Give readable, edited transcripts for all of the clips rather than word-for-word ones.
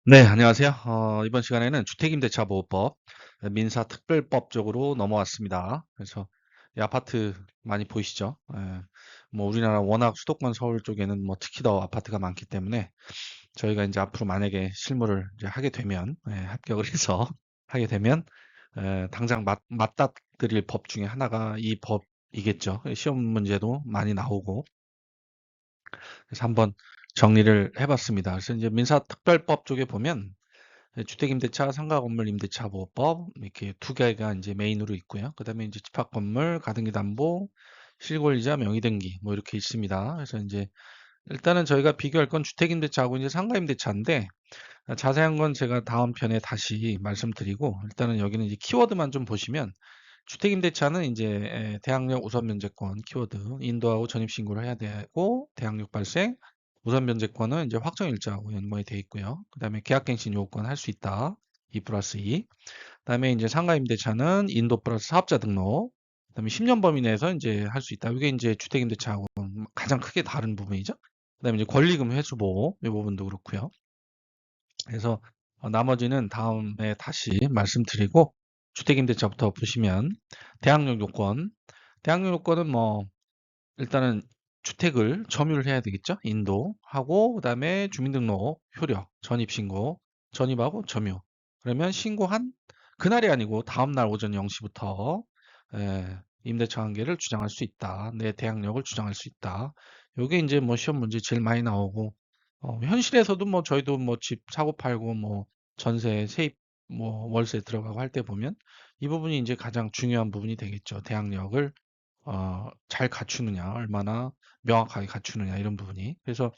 네, 안녕하세요. 이번 시간에는 주택임대차보호법, 민사특별법 쪽으로 넘어왔습니다. 그래서 이 아파트 많이 보이시죠? 뭐 우리나라 워낙 수도권 서울 쪽에는 뭐 특히 더 아파트가 많기 때문에 저희가 이제 앞으로 만약에 실무를 이제 하게 되면, 합격을 해서 하게 되면, 당장 맞닥뜨릴 법 중에 하나가 이 법이겠죠. 시험 문제도 많이 나오고, 그래서 한번 정리를 해봤습니다. 그래서 이제 민사특별법 쪽에 보면 주택임대차, 상가건물임대차보호법 이렇게 두 개가 이제 메인으로 있고요. 그다음에 이제 집합건물, 가등기담보, 실권이자 명의등기 뭐 이렇게 있습니다. 그래서 이제 일단은 저희가 비교할 건 주택임대차하고 이제 상가임대차인데 자세한 건 제가 다음 편에 다시 말씀드리고 일단은 여기는 이제 키워드만 좀 보시면 주택임대차는 이제 대항력 우선면제권 키워드 인도하고 전입신고를 해야 되고 대항력 발생 우선면제권은 이제 확정일자하고 연관이 되어 있고요. 그 다음에 계약갱신 요건 할 수 있다. 2 플러스 2. 그다음에 이제 상가임대차는 인도 플러스 사업자 등록. 그다음에 10년 범위 내에서 이제 할 수 있다. 이게 이제 주택임대차하고 가장 크게 다른 부분이죠. 그다음에 이제 권리금 회수 보호 이 부분도 그렇고요. 그래서 나머지는 다음에 다시 말씀드리고 주택임대차부터 보시면 대항력 요건. 대항력 요건은 뭐 일단은 주택을 점유를 해야 되겠죠. 인도하고 그다음에 주민등록 효력, 전입신고, 전입하고 점유. 그러면 신고한 그날이 아니고 다음날 오전 0시부터 임대차 관계를 주장할 수 있다. 내 대항력을 주장할 수 있다. 요게 이제 뭐 시험 문제 제일 많이 나오고 현실에서도 뭐 저희도 뭐 집 사고 팔고 뭐 전세, 세입, 뭐 월세 들어가고 할 때 보면 이 부분이 이제 가장 중요한 부분이 되겠죠. 대항력을 잘 갖추느냐, 얼마나 명확하게 갖추느냐 이런 부분이. 그래서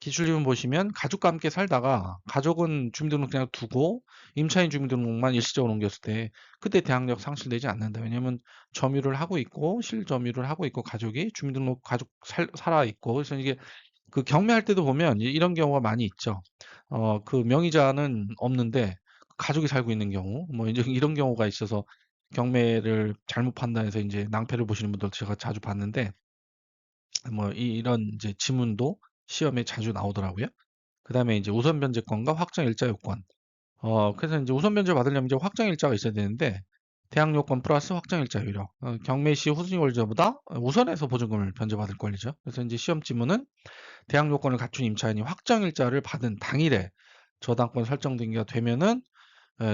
기술님은 보시면 가족과 함께 살다가 가족은 주민등록 그냥 두고 임차인 주민등록만 일시적으로 옮겼을 때 그때 대항력 상실되지 않는다. 왜냐하면 점유를 하고 있고 실점유를 하고 있고 가족이 주민등록 가족 살아 있고 그래서 이게 그 경매할 때도 보면 이런 경우가 많이 있죠. 그 명의자는 없는데 가족이 살고 있는 경우, 뭐 이제 이런 경우가 있어서 경매를 잘못 판단해서 이제 낭패를 보시는 분들 제가 자주 봤는데, 뭐 이런 이제 지문도 시험에 자주 나오더라고요. 그 다음에 이제 우선 변제권과 확정 일자 요건. 그래서 이제 우선 변제 받으려면 이제 확정 일자가 있어야 되는데, 대항 요건 플러스 확정 일자 유력. 경매 시 후순위 권리자보다 우선해서 보증금을 변제받을 권리죠. 그래서 이제 시험 지문은 대항 요건을 갖춘 임차인이 확정 일자를 받은 당일에 저당권 설정 등기가 되면은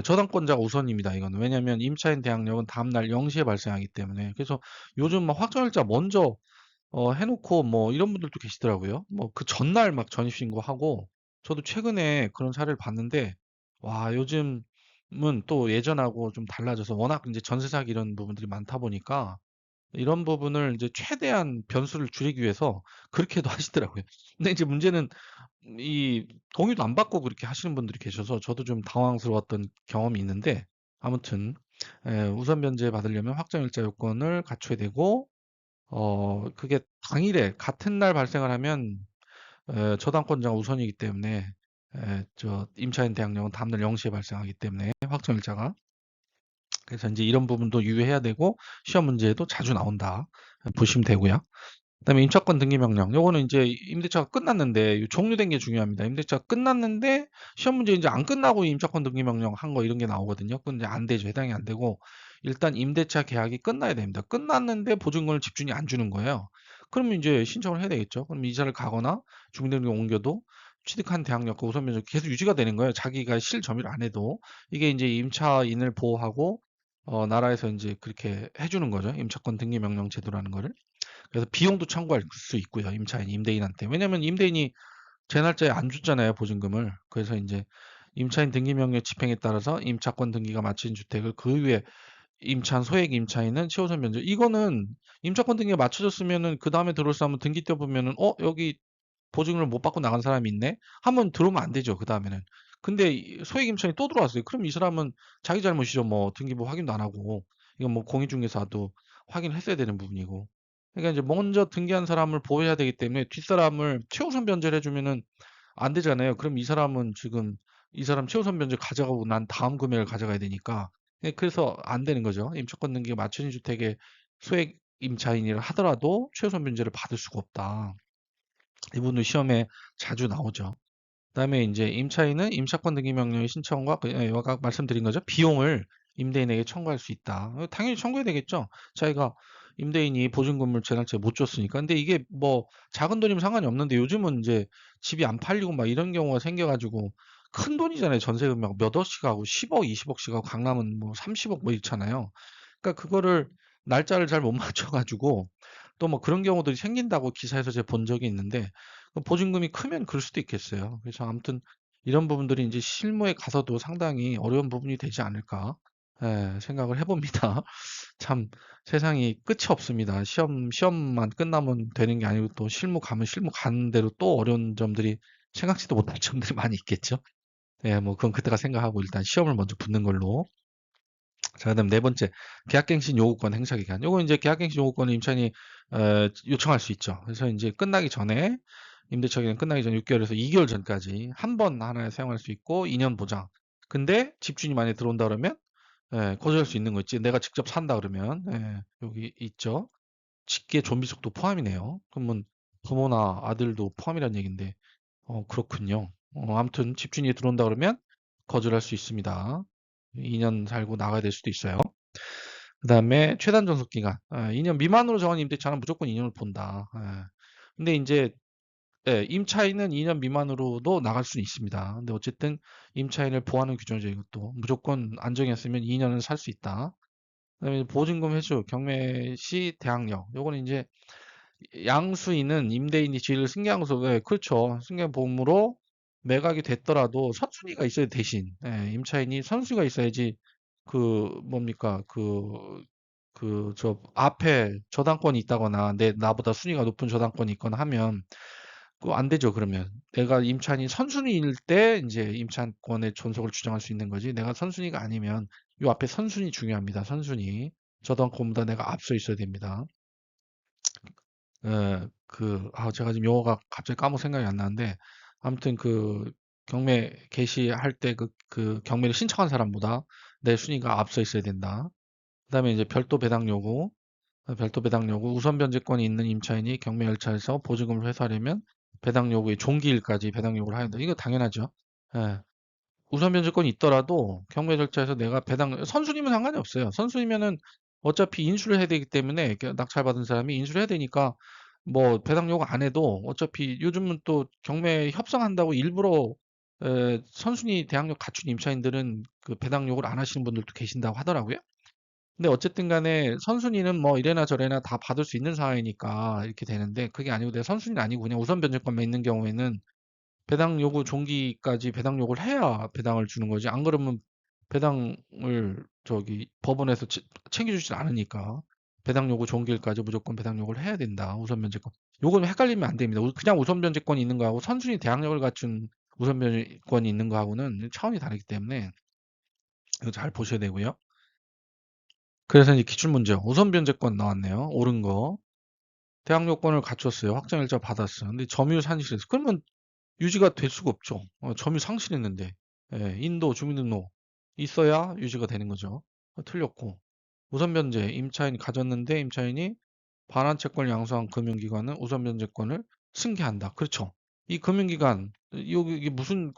저당권자가 우선입니다. 이거는 왜냐하면 임차인 대항력은 다음날 0시에 발생하기 때문에. 그래서 요즘 막 확정 일자 먼저 해놓고 뭐 이런 분들도 계시더라고요. 뭐 그 전날 막 전입신고하고 저도 최근에 그런 사례를 봤는데 와 요즘은 또 예전하고 좀 달라져서 워낙 이제 전세 사기 이런 부분들이 많다 보니까 이런 부분을 이제 최대한 변수를 줄이기 위해서 그렇게도 하시더라고요. 근데 이제 문제는 이 동의도 안 받고 그렇게 하시는 분들이 계셔서 저도 좀 당황스러웠던 경험이 있는데 아무튼 우선 변제 받으려면 확정일자 요건을 갖춰야 되고 그게 당일에 같은 날 발생을 하면 저당권자가 우선이기 때문에 저 임차인 대항력은 다음날 0시에 발생하기 때문에 확정일자가 그래서 이제 이런 부분도 유의해야 되고 시험 문제에도 자주 나온다 보시면 되고요. 그다음에 임차권 등기 명령. 요거는 이제 임대차가 끝났는데 종료된 게 중요합니다. 임대차가 끝났는데 시험 문제 이제 안 끝나고 임차권 등기 명령 한 거 이런 게 나오거든요. 그건 이제 안 되죠. 해당이 안 되고 일단 임대차 계약이 끝나야 됩니다. 끝났는데 보증금을 집주인이 안 주는 거예요. 그러면 이제 신청을 해야 되겠죠. 그럼 이사를 가거나 주민등록에 옮겨도 취득한 대항력과 우선 면적 계속 유지가 되는 거예요. 자기가 실점유를 안 해도 이게 이제 임차인을 보호하고 나라에서 이제 그렇게 해주는 거죠. 임차권 등기 명령 제도라는 거를. 그래서 비용도 청구할 수 있고요. 임차인, 임대인한테. 왜냐면 임대인이 제 날짜에 안 줬잖아요. 보증금을. 그래서 이제 임차인 등기명령 집행에 따라서 임차권 등기가 마친 주택을 그 이후에 임차한 소액 임차인은 최우선 면제. 이거는 임차권 등기가 맞춰졌으면은 그 다음에 들어올 사람은 등기 때 보면은 여기 보증금을 못 받고 나간 사람이 있네. 한번 들어오면 안 되죠. 그 다음에는. 근데 소액 임차인이 또 들어왔어요. 그럼 이 사람은 자기 잘못이죠. 뭐 등기부 확인도 안 하고 이건 뭐 공인중개사도 확인을 했어야 되는 부분이고. 그러니까 이제 먼저 등기한 사람을 보호해야 되기 때문에 뒷사람을 최우선 변제를 해주면은 안 되잖아요. 그럼 이 사람은 지금 이 사람 최우선 변제 가져가고 난 다음 금액을 가져가야 되니까. 그래서 안 되는 거죠. 임차권 등기가 맞춰진 주택의 소액 임차인이라 하더라도 최우선 변제를 받을 수가 없다. 이 부분도 시험에 자주 나오죠. 그다음에 이제 임차인은 임차권 등기 명령의 신청과 아까 말씀드린 거죠. 비용을 임대인에게 청구할 수 있다. 당연히 청구해야 되겠죠. 자기가 임대인이 보증금을 지난주에 못 줬으니까. 근데 이게 뭐 작은 돈이면 상관이 없는데 요즘은 이제 집이 안 팔리고 막 이런 경우가 생겨가지고 큰 돈이잖아요. 전세금 몇 억씩 하고 10억, 20억씩 하고 강남은 뭐 30억 뭐 이렇잖아요. 그러니까 그거를 날짜를 잘 못 맞춰가지고 또 뭐 그런 경우들이 생긴다고 기사에서 제가 본 적이 있는데 보증금이 크면 그럴 수도 있겠어요. 그래서 아무튼 이런 부분들이 이제 실무에 가서도 상당히 어려운 부분이 되지 않을까 생각을 해봅니다. 참 세상이 끝이 없습니다. 시험만 끝나면 되는 게 아니고 또 실무 가면 실무 가는 대로 또 어려운 점들이 생각지도 못할 점들이 많이 있겠죠. 예, 뭐 그건 그때가 생각하고 일단 시험을 먼저 붙는 걸로. 자, 그다음 네 번째, 계약갱신 요구권 행사 기간. 요거 이제 계약갱신 요구권을 임차인이 요청할 수 있죠. 그래서 이제 끝나기 전에 임대차 기간 끝나기 전 6개월에서 2개월 전까지 한 번 하나에 사용할 수 있고 2년 보장. 근데 집주인이 만약에 들어온다 그러면 거절할 수 있는 거 있지. 내가 직접 산다 그러면 여기 있죠. 직계 좀비속도 포함이네요. 그러면 부모나 아들도 포함이라는 얘기인데 그렇군요. 아무튼 집주인이 들어온다 그러면 거절할 수 있습니다. 2년 살고 나가야 될 수도 있어요. 그다음에 최단 존속 기간. 2년 미만으로 정한 임대차는 무조건 2년을 본다. 근데 이제 임차인은 2년 미만으로도 나갈 수는 있습니다. 근데 어쨌든 임차인을 보호하는 규정이죠, 이것도. 무조건 안정했으면 2년은 살 수 있다. 그다음에 보증금 회수, 경매시 대항력. 요거는 이제 양수인은 임대인이 지를 승계양수, 그렇죠. 승계보험으로 매각이 됐더라도 선순위가 있어야 대신 임차인이 선순위가 있어야지 그 뭡니까 저 앞에 저당권이 있다거나 나보다 순위가 높은 저당권이 있거나 하면 그거 안 되죠. 그러면 내가 임차인이 선순위일 때 이제 임차권의 존속을 주장할 수 있는 거지. 내가 선순위가 아니면 요 앞에 선순위 중요합니다. 선순위 저당권보다 내가 앞서 있어야 됩니다. 제가 지금 용어가 갑자기 까먹 생각이 안 나는데, 아무튼 경매 개시할 때 그 경매를 신청한 사람보다 내 순위가 앞서 있어야 된다. 그 다음에 이제 별도 배당 요구, 우선 변제권이 있는 임차인이 경매 열차에서 보증금을 회수하려면 배당 요구의 종기일까지 배당 요구를 하야 된다. 이거 당연하죠. 예. 우선 변제권이 있더라도 경매 절차에서 내가 선순위면 상관이 없어요. 선순위면은 어차피 인수를 해야 되기 때문에 낙찰받은 사람이 인수를 해야 되니까 뭐 배당 요구 안 해도 어차피 요즘은 또 경매 협상한다고 일부러 선순위 대항력 갖춘 임차인들은 그 배당 요구를 안 하시는 분들도 계신다고 하더라고요. 근데 어쨌든 간에 선순위는 뭐 이래나 저래나 다 받을 수 있는 상황이니까 이렇게 되는데 그게 아니고 내가 선순위는 아니고 그냥 우선 변제권만 있는 경우에는 배당 요구 종기까지 배당 요구를 해야 배당을 주는 거지. 안 그러면 배당을 법원에서 챙겨주질 않으니까 배당 요구 종기일까지 무조건 배당 요구를 해야 된다. 우선 변제권. 요거는 헷갈리면 안 됩니다. 그냥 우선 변제권이 있는 거하고 선순위 대항력을 갖춘 우선 변제권이 있는 거하고는 차원이 다르기 때문에 이거 잘 보셔야 되고요. 그래서 이제 기출문제 우선 변제권 나왔네요. 옳은 거. 대항 요건을 갖췄어요. 확정일자 받았어. 근데 점유율 산실했어. 그러면 유지가 될 수가 없죠. 점유 상실했는데. 인도 주민등록 있어야 유지가 되는 거죠. 틀렸고. 우선 변제 임차인이 가졌는데 임차인이 반환 채권을 양수한 금융기관은 우선 변제권을 승계한다. 그렇죠. 이 금융기관 이게 무슨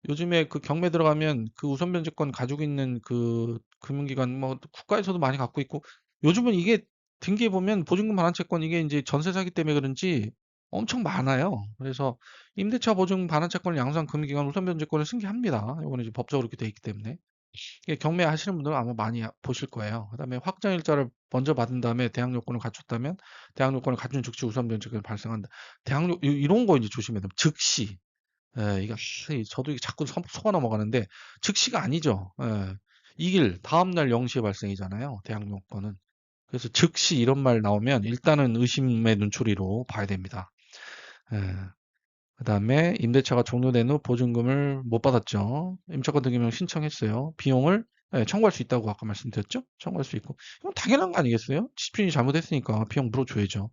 요즘에 경매 들어가면 그 우선 변제권 가지고 있는 그 금융기관 뭐 국가에서도 많이 갖고 있고 요즘은 이게 등기해 보면 보증금 반환 채권 이게 이제 전세 사기 때문에 그런지 엄청 많아요. 그래서 임대차 보증 반환 채권을 양수한 금융기관 우선 변제권을 승계합니다. 이거는 이제 법적으로 이렇게 돼 있기 때문에 이게 경매 하시는 분들은 아마 많이 보실 거예요. 그다음에 확정 일자를 먼저 받은 다음에 대항 요건을 갖췄다면 대항 요건을 갖춘 즉시 우선 변제권이 발생한다. 이런 거 이제 조심해야 돼요. 즉시. 저도 이게 자꾸 속아 넘어가는데 즉시가 아니죠. 이길 다음 날 0시에 발생이잖아요. 대항 요건은. 그래서 즉시 이런 말 나오면 일단은 의심의 눈초리로 봐야 됩니다. 예. 그다음에 임대차가 종료된 후 보증금을 못 받았죠. 임차권 등기명 신청했어요. 비용을 청구할 수 있다고 아까 말씀드렸죠? 청구할 수 있고. 이건 당연한 거 아니겠어요? 집주인이 잘못했으니까 비용 물어줘야죠.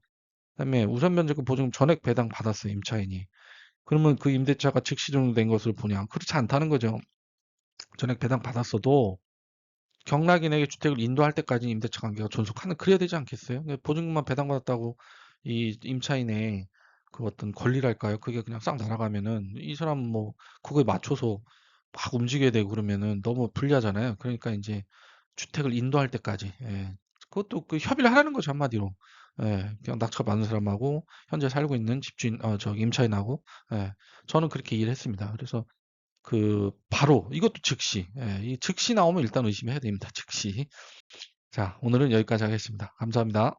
그다음에 우선 변제금 보증금 전액 배당 받았어요. 임차인이. 그러면 그 임대차가 즉시 종료된 것을 보냐? 그렇지 않다는 거죠. 전액 배당 받았어도 경락인에게 주택을 인도할 때까지 임대차 관계가 존속하는 그래야 되지 않겠어요? 근데 보증금만 배당받았다고 이 임차인의 그 어떤 권리랄까요? 그게 그냥 싹 날아가면은 이 사람 뭐 그거에 맞춰서 막 움직여야 되고 그러면은 너무 불리하잖아요. 그러니까 이제 주택을 인도할 때까지 그것도 그 협의를 하라는 거죠 한마디로. 그냥 낙찰 받는 사람하고 현재 살고 있는 집주인 저기 임차인하고 저는 그렇게 이해를 했습니다. 그래서 그 바로 이것도 즉시 이 즉시 나오면 일단 의심해야 됩니다. 즉시. 자, 오늘은 여기까지 하겠습니다. 감사합니다.